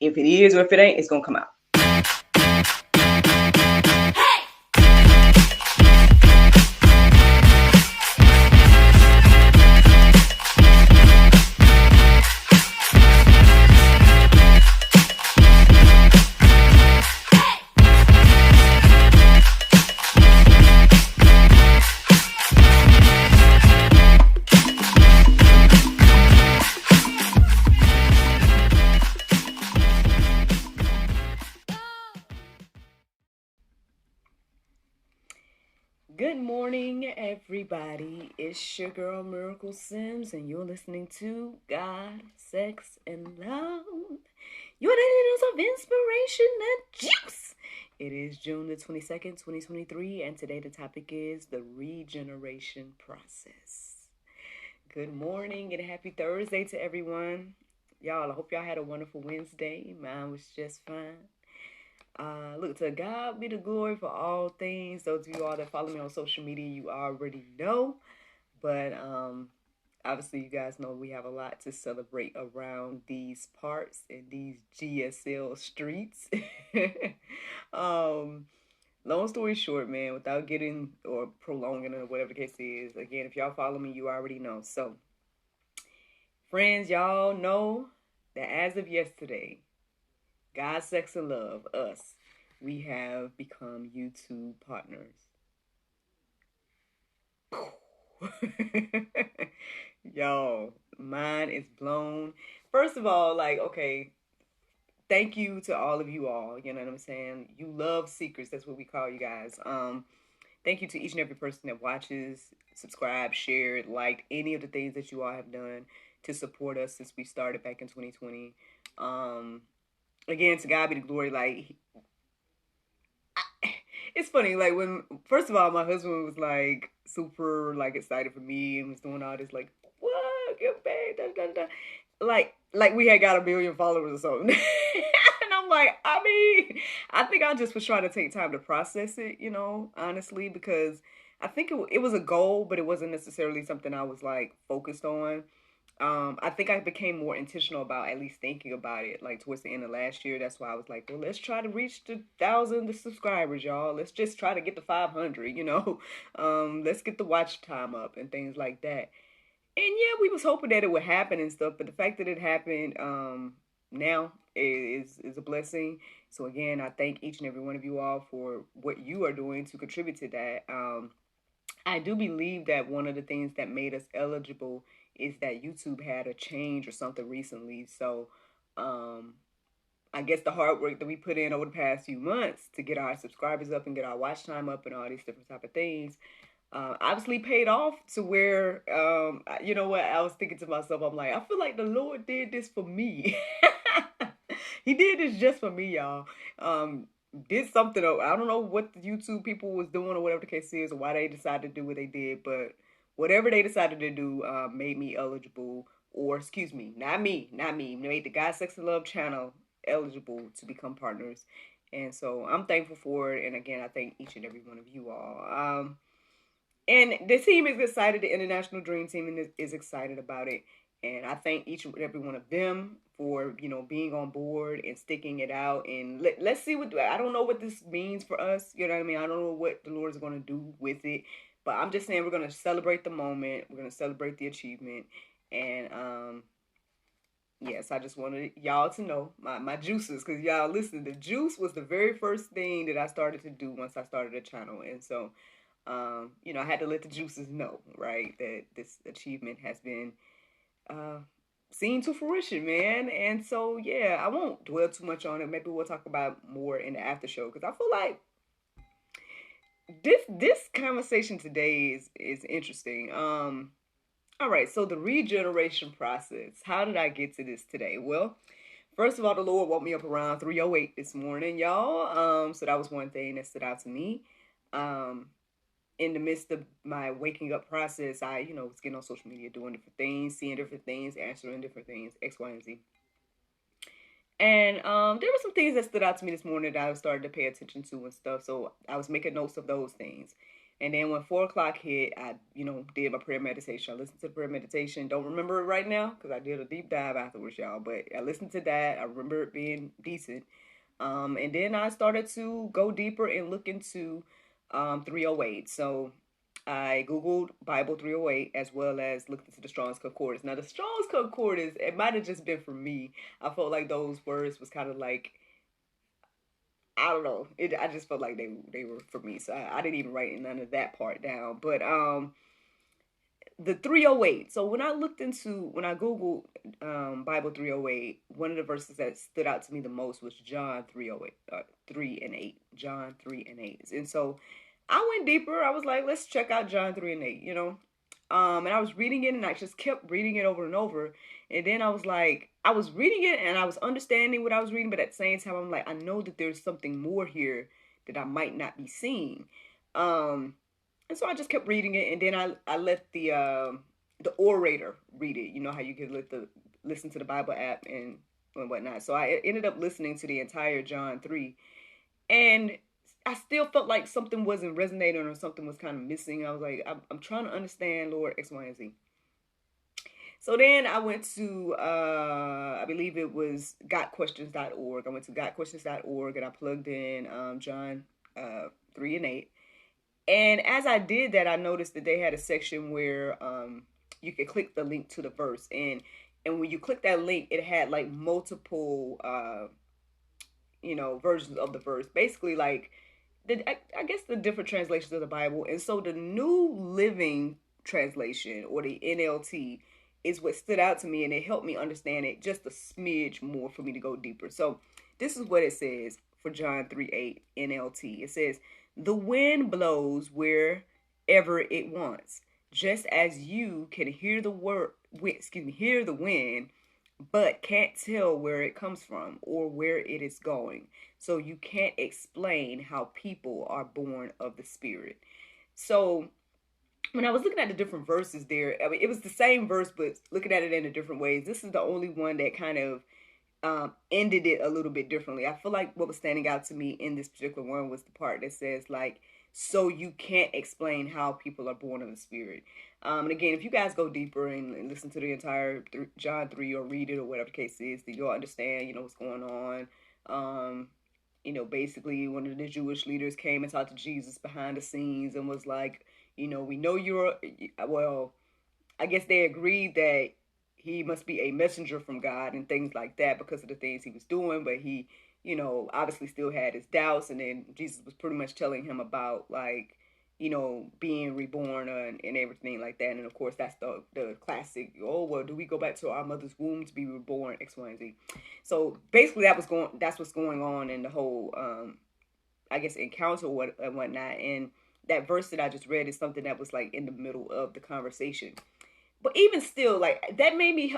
If it is or if it ain't, it's going to come out. Good morning, everybody. It's your girl, Miracle Sims, and you're listening to God, Sex, and Love. Your needles of inspiration and juice. It is June the 22nd, 2023, and today the topic is the Regeneration Process. Good morning and happy Thursday to everyone. Y'all, I hope y'all had a wonderful Wednesday. Mine was just fine. Look, to God be the glory for all things. Those of you all that follow me on social media, you already know. But obviously, you guys know we have a lot to celebrate around these parts and these GSL streets. Long story short, man, without getting or prolonging or whatever the case is, again, if y'all follow me, you already know. So, friends, y'all know that as of yesterday, God, Sex, and Love, us, we have become YouTube partners. Y'all, mine is blown. First of all, like, okay, thank you to all of you all. You know what I'm saying? You love secrets. That's what we call you guys. Thank you to each and every person that watches, subscribe, shared, liked any of the things that you all have done to support us since we started back in 2020. Again, to God be the glory. Like, it's funny. Like, when, first of all, my husband was like super like excited for me and was doing all this like, what, get paid, da, da, da. Like we had got 1 million followers or something. And I'm like, I think I just was trying to take time to process it, you know, honestly, because I think it was a goal, but it wasn't necessarily something I was like focused on. I think I became more intentional about at least thinking about it like towards the end of last year. That's why I was like, well, let's try to reach the 1,000 subscribers, y'all. Let's just try to get to 500, you know. Let's get the watch time up and things like that. And yeah, we was hoping that it would happen and stuff, but the fact that it happened now is a blessing. So again, I thank each and every one of you all for what you are doing to contribute to that. I do believe that one of the things that made us eligible is that YouTube had a change or something recently. So I guess the hard work that we put in over the past few months to get our subscribers up and get our watch time up and all these different type of things obviously paid off to where, you know what, I was thinking to myself, I'm like, I feel like the Lord did this for me. He did this just for me, y'all. Did something, I don't know what the YouTube people was doing or whatever the case is or why they decided to do what they did, but whatever they decided to do made me eligible, or excuse me, not me, made the God, Sex, and Love channel eligible to become partners. And so I'm thankful for it. And again, I thank each and every one of you all. And the team is excited. The International Dream Team is excited about it. And I thank each and every one of them for, you know, being on board and sticking it out. And let's see what, I don't know what this means for us. You know what I mean? I don't know what the Lord is going to do with it. But I'm just saying we're going to celebrate the moment. We're going to celebrate the achievement. And yes, I just wanted y'all to know my juices. Because y'all, listen, the juice was the very first thing that I started to do once I started a channel. And so, you know, I had to let the juices know, right, that this achievement has been seen to fruition, man. And so, yeah, I won't dwell too much on it. Maybe we'll talk about more in the after show, because I feel like this conversation today is interesting. All right, so the regeneration process. How did I get to this today? Well, first of all, the Lord woke me up around 3:08 this morning, y'all. So that was one thing that stood out to me. In the midst of my waking up process, I, you know, was getting on social media, doing different things, seeing different things, answering different things, X, Y, and Z. And there were some things that stood out to me this morning that I started to pay attention to and stuff. So I was making notes of those things. And then when 4 o'clock hit, I, did my prayer meditation. I listened to the prayer meditation. Don't remember it right now because I did a deep dive afterwards, y'all. But I listened to that. I remember it being decent. And then I started to go deeper and look into 308. So I Googled Bible 308 as well as looked into the Strong's Concordance. Now, the Strong's Concordance, it might have just been for me. I felt like those words was kind of like, I don't know. I just felt like they were for me. So I didn't even write none of that part down. But the 308. So when I Googled Bible 308, one of the verses that stood out to me the most was John 308, 3 and 8. John 3 and 8. And so I went deeper. I was like, let's check out John 3 and 8, and I was reading it and I just kept reading it over and over. And then I was like, I was reading it and I was understanding what I was reading, but at the same time, I'm like, I know that there's something more here that I might not be seeing. And so I just kept reading it, and then I let the orator read it. You know how you can listen to the Bible app and whatnot. So I ended up listening to the entire John 3, and I still felt like something wasn't resonating or something was kind of missing. I was like, I'm trying to understand Lord X, Y, and Z. So then I went to, I believe it was gotquestions.org. I went to gotquestions.org and I plugged in John 3 and 8. And as I did that, I noticed that they had a section where you could click the link to the verse. And when you click that link, it had like multiple, versions of the verse. Basically, like, I guess the different translations of the Bible. And so the New Living Translation, or the NLT, is what stood out to me, and it helped me understand it just a smidge more for me to go deeper. So this is what it says for John 3:8 NLT. It says, "The wind blows wherever it wants, just as you can hear the wind, but can't tell where it comes from or where it is going. So you can't explain how people are born of the Spirit." So when I was looking at the different verses there, I mean, it was the same verse, but looking at it in a different ways. This is the only one that kind of ended it a little bit differently. I feel like what was standing out to me in this particular one was the part that says, like, so you can't explain how people are born of the Spirit. And again, if you guys go deeper and listen to the entire John 3 or read it or whatever the case is, then you'll understand, what's going on. Basically one of the Jewish leaders came and talked to Jesus behind the scenes and was like, we know I guess they agreed that he must be a messenger from God and things like that because of the things he was doing, but he, obviously still had his doubts. And then Jesus was pretty much telling him about, like, being reborn and everything like that. And of course, that's the classic, oh, well, do we go back to our mother's womb to be reborn, X, Y, and Z. So basically that's what's going on in the whole, I guess, encounter and whatnot. And that verse that I just read is something that was like in the middle of the conversation. But even still, like, that made me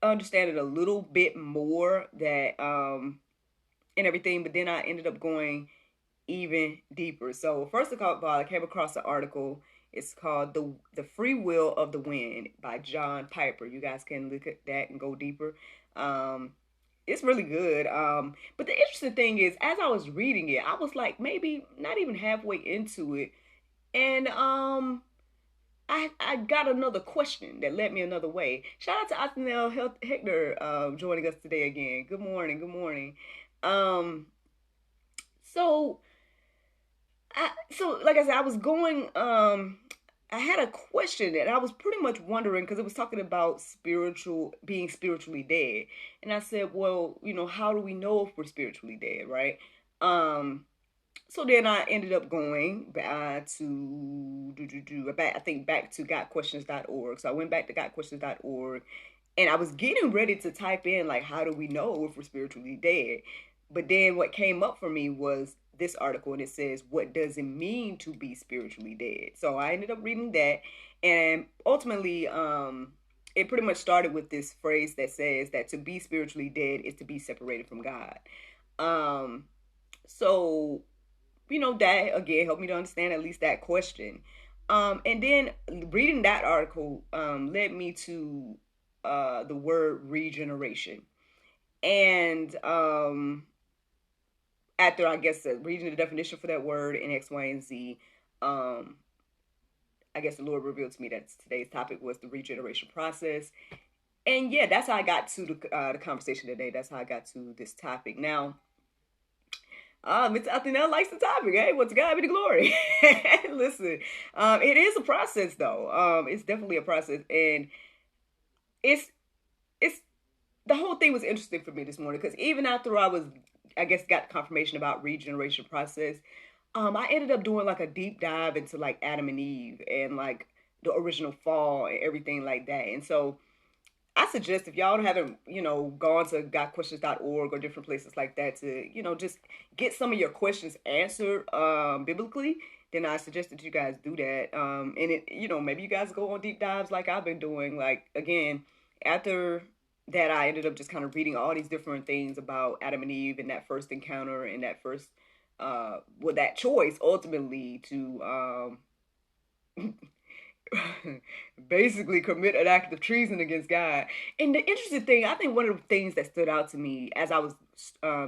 understand it a little bit more, that and everything. But then I ended up going even deeper. So first of all, I came across an article. It's called the Free Will of the Wind by John Piper. You guys can look at that and go deeper. It's really good. But the interesting thing is, as I was reading it, I was like maybe not even halfway into it, and I got another question that led me another way. Shout out to Othniel Hector joining us today again. Good morning. Good morning. So like I said, I was going. I had a question that I was pretty much wondering because it was talking about being spiritually dead, and I said, well, how do we know if we're spiritually dead, right? So then I ended up going back to gotquestions.org. So I went back to gotquestions.org, and I was getting ready to type in, like, how do we know if we're spiritually dead? But then what came up for me was this article, and it says, what does it mean to be spiritually dead? So I ended up reading that, and ultimately, it pretty much started with this phrase that says that to be spiritually dead is to be separated from God. So that again helped me to understand at least that question. And then reading that article led me to the word regeneration. And after, I guess, reading the definition for that word in X, Y, and Z, I guess the Lord revealed to me that today's topic was the regeneration process. And yeah, that's how I got to the conversation today. That's how I got to this topic. Now, Mr. Athena likes the topic. Hey, what's God be the glory? Listen, it is a process though. It's definitely a process, and it's it's the whole thing was interesting for me this morning because even after I guess, got confirmation about regeneration process, I ended up doing like a deep dive into like Adam and Eve and like the original fall and everything like that. And so I suggest if y'all haven't, gone to gotquestions.org or different places like that to, just get some of your questions answered biblically, then I suggest that you guys do that. And maybe you guys go on deep dives like I've been doing. Like, again, after that, I ended up just kind of reading all these different things about Adam and Eve and that first encounter and that first, that choice ultimately to, basically commit an act of treason against God. And the interesting thing, I think one of the things that stood out to me as I was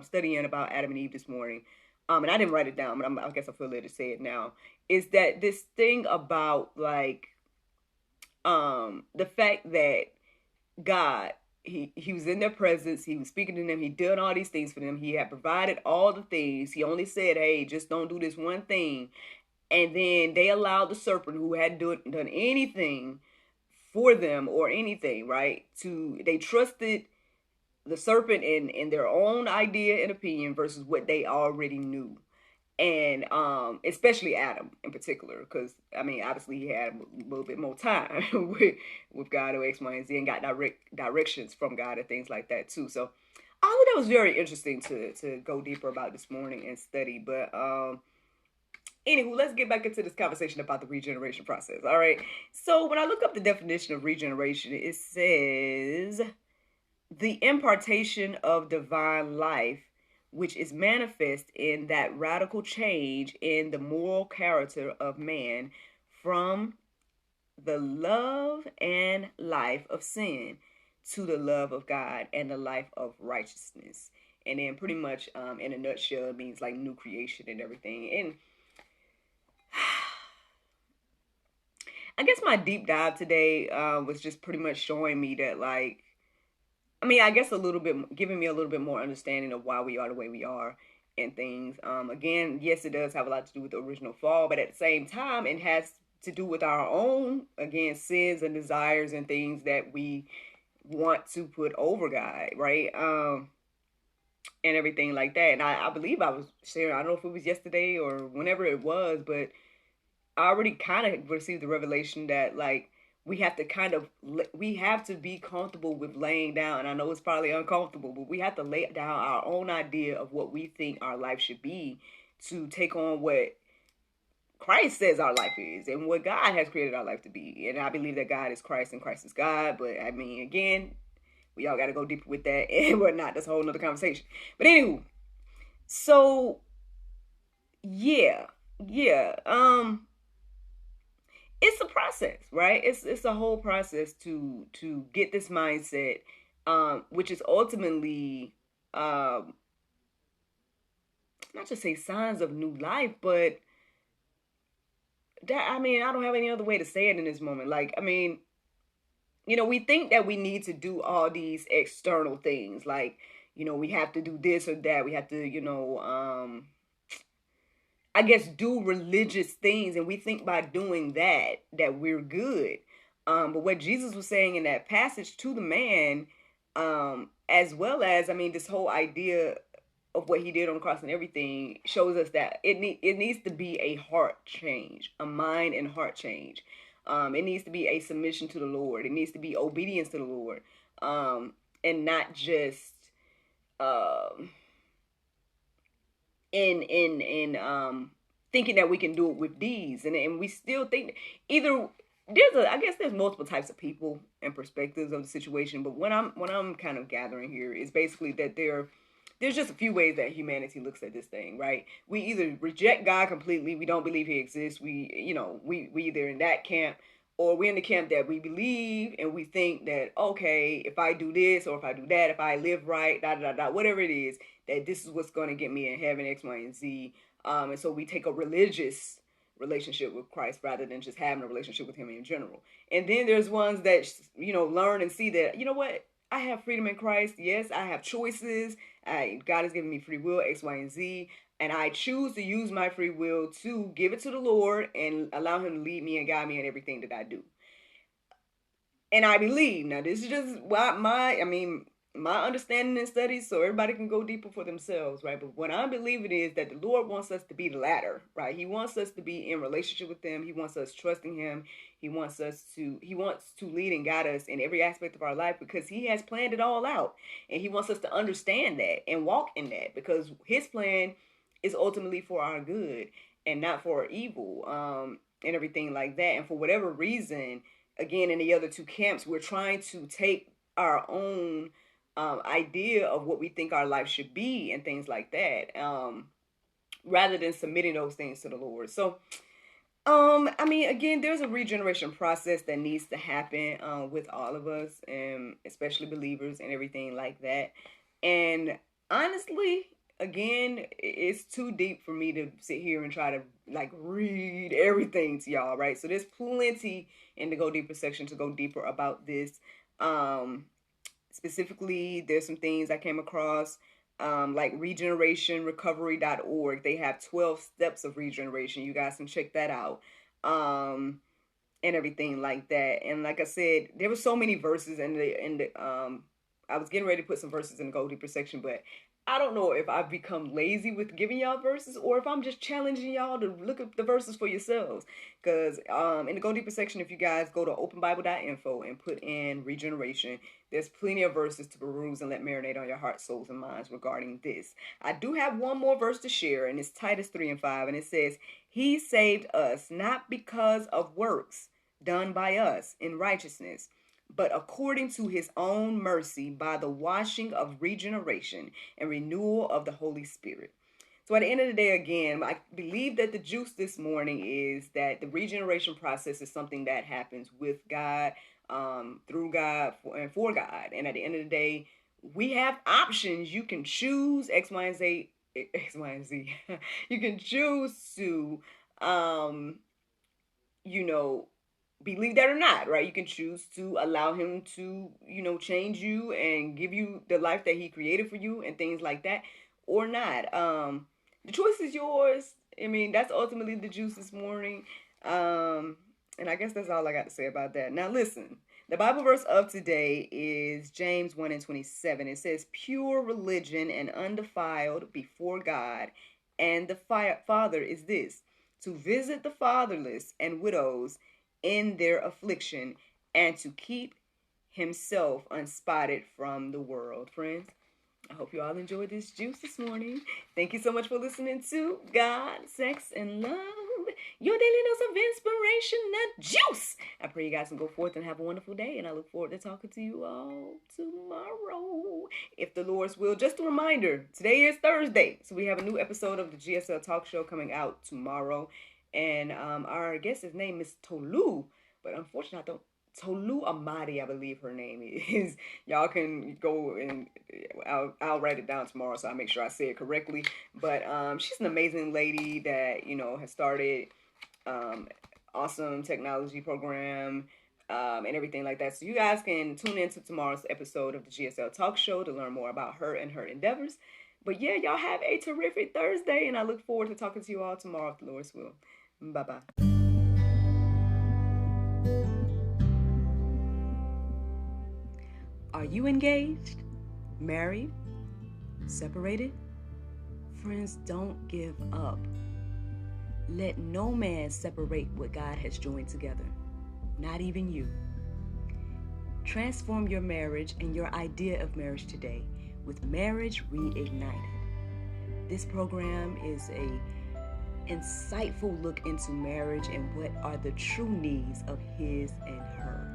studying about Adam and Eve this morning, and I didn't write it down, but I guess I feel led to say it now, is that this thing about like the fact that God, he was in their presence, he was speaking to them, he did all these things for them, he had provided all the things, he only said, hey, just don't do this one thing. And then they allowed the serpent, who hadn't done anything for them or anything, right? They trusted the serpent in their own idea and opinion versus what they already knew. And especially Adam in particular, because I mean, obviously he had a little bit more time with God or X, Y, and Z, and got directions from God and things like that too. So all of that was very interesting to go deeper about this morning and study. But anywho, let's get back into this conversation about the regeneration process. All right. So when I look up the definition of regeneration, it says the impartation of divine life, which is manifest in that radical change in the moral character of man from the love and life of sin to the love of God and the life of righteousness. And then pretty much in a nutshell, it means like new creation and everything. And I guess my deep dive today was just pretty much showing me that, like, I mean, I guess giving me a little bit more understanding of why we are the way we are and things. Again, yes, it does have a lot to do with the original fall, but at the same time, it has to do with our own, again, sins and desires and things that we want to put over God, right? And everything like that. And I believe I was sharing, I don't know if it was yesterday or whenever it was, but I already kind of received the revelation that, like, we have to be comfortable with laying down. And I know it's probably uncomfortable, but we have to lay down our own idea of what we think our life should be to take on what Christ says our life is and what God has created our life to be. And I believe that God is Christ and Christ is God. But I mean, again, we all got to go deeper with that and whatnot. That's a whole nother conversation. But anywho, so yeah. It's a process, right? It's a whole process to get this mindset, which is ultimately not to say signs of new life, but that, I mean, I don't have any other way to say it in this moment. Like, I mean, we think that we need to do all these external things, like, we have to do this or that. We have to, I guess, do religious things, and we think by doing that we're good. But what Jesus was saying in that passage to the man, as well as, I mean, this whole idea of what he did on the cross and everything shows us that it needs to be a heart change, a mind and heart change. It needs to be a submission to the Lord. It needs to be obedience to the Lord, and not just in thinking that we can do it with deeds, and we still think either I guess there's multiple types of people and perspectives of the situation, but what I'm kind of gathering here is basically that there's just a few ways that humanity looks at this thing, right? We either reject God completely, we don't believe he exists, we either in that camp, or we're in the camp that we believe and we think that, okay, if I do this or if I do that, if I live right, whatever it is, that this is what's going to get me in heaven, X, Y, and Z. And so we take a religious relationship with Christ rather than just having a relationship with him in general. And then there's ones that, learn and see that, you know what, I have freedom in Christ. Yes, I have choices. God has given me free will, X, Y, and Z. And I choose to use my free will to give it to the Lord and allow him to lead me and guide me in everything that I do. And I believe, now this is just my understanding and studies, so everybody can go deeper for themselves, right? But what I believe it is that the Lord wants us to be the latter, right? He wants us to be in relationship with him. He wants us trusting him. He wants to lead and guide us in every aspect of our life because he has planned it all out. And he wants us to understand that and walk in that because his plan is ultimately for our good and not for our evil, and everything like that. And for whatever reason, again, in the other two camps, we're trying to take our own idea of what we think our life should be and things like that, rather than submitting those things to the Lord. So, again, there's a regeneration process that needs to happen with all of us, and especially believers and everything like that. And honestly, again, it's too deep for me to sit here and try to read everything to y'all, right? So there's plenty in the Go Deeper section to go deeper about this. Specifically, there's some things I came across, like regenerationrecovery.org. They have 12 steps of regeneration. You guys can check that out. And everything like that. And like I said, there were so many verses in the I was getting ready to put some verses in the Go Deeper section, but I don't know if I've become lazy with giving y'all verses or if I'm just challenging y'all to look up the verses for yourselves. Because in the Go Deeper section, if you guys go to openbible.info and put in regeneration, there's plenty of verses to peruse and let marinate on your hearts, souls, and minds regarding this. I do have one more verse to share, and it's Titus 3:5, and it says, he saved us not because of works done by us in righteousness, but according to his own mercy by the washing of regeneration and renewal of the Holy Spirit. So at the end of the day, again, I believe that the juice this morning is that the regeneration process is something that happens with God, through God, and for God. And at the end of the day, we have options. You can choose X, Y, and Z. You can choose to, believe that or not, right? You can choose to allow him to, change you and give you the life that he created for you and things like that, or not. The choice is yours. That's ultimately the juice this morning. And I guess that's all I got to say about that. Now listen, the Bible verse of today is James 1:27. It says, pure religion and undefiled before God and the Father is this, to visit the fatherless and widows in their affliction, and to keep himself unspotted from the world. Friends, I hope you all enjoyed this juice this morning. Thank you so much for listening to God, Sex, and Love, your daily dose of inspiration and juice. I pray you guys can go forth and have a wonderful day, and I look forward to talking to you all tomorrow, if the Lord's will. Just a reminder, today is Thursday, so we have a new episode of the GSL Talk Show coming out tomorrow. And our guest's name is Tolu, but unfortunately Tolu Amadi, I believe her name is. Y'all can go and I'll write it down tomorrow so I make sure I say it correctly. But she's an amazing lady that, has started awesome technology program and everything like that. So you guys can tune into tomorrow's episode of the GSL Talk Show to learn more about her and her endeavors. But yeah, y'all have a terrific Thursday, and I look forward to talking to you all tomorrow if the Lord's will. Bye-bye. Are you engaged, married, separated? Friends, don't give up. Let no man separate what God has joined together, not even you. Transform your marriage and your idea of marriage today with Marriage Reignited. This program is a insightful look into marriage and what are the true needs of his and her.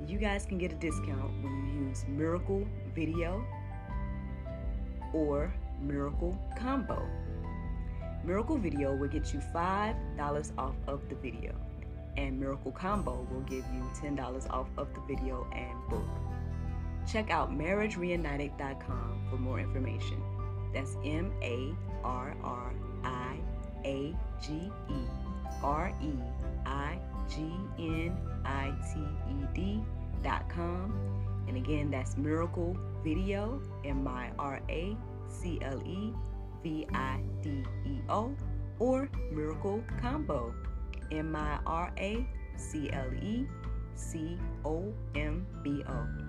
You guys can get a discount when you use Miracle Video or Miracle Combo. Miracle Video will get you $5 off of the video, and Miracle Combo will give you $10 off of the video and book. Check out marriagereunited.com for more information. That's MARRIAGEUNITED.com. MiraCleGenited.com. And again, that's Miracle Video, MiraCleVideo, or Miracle Combo, MiraCleCombo.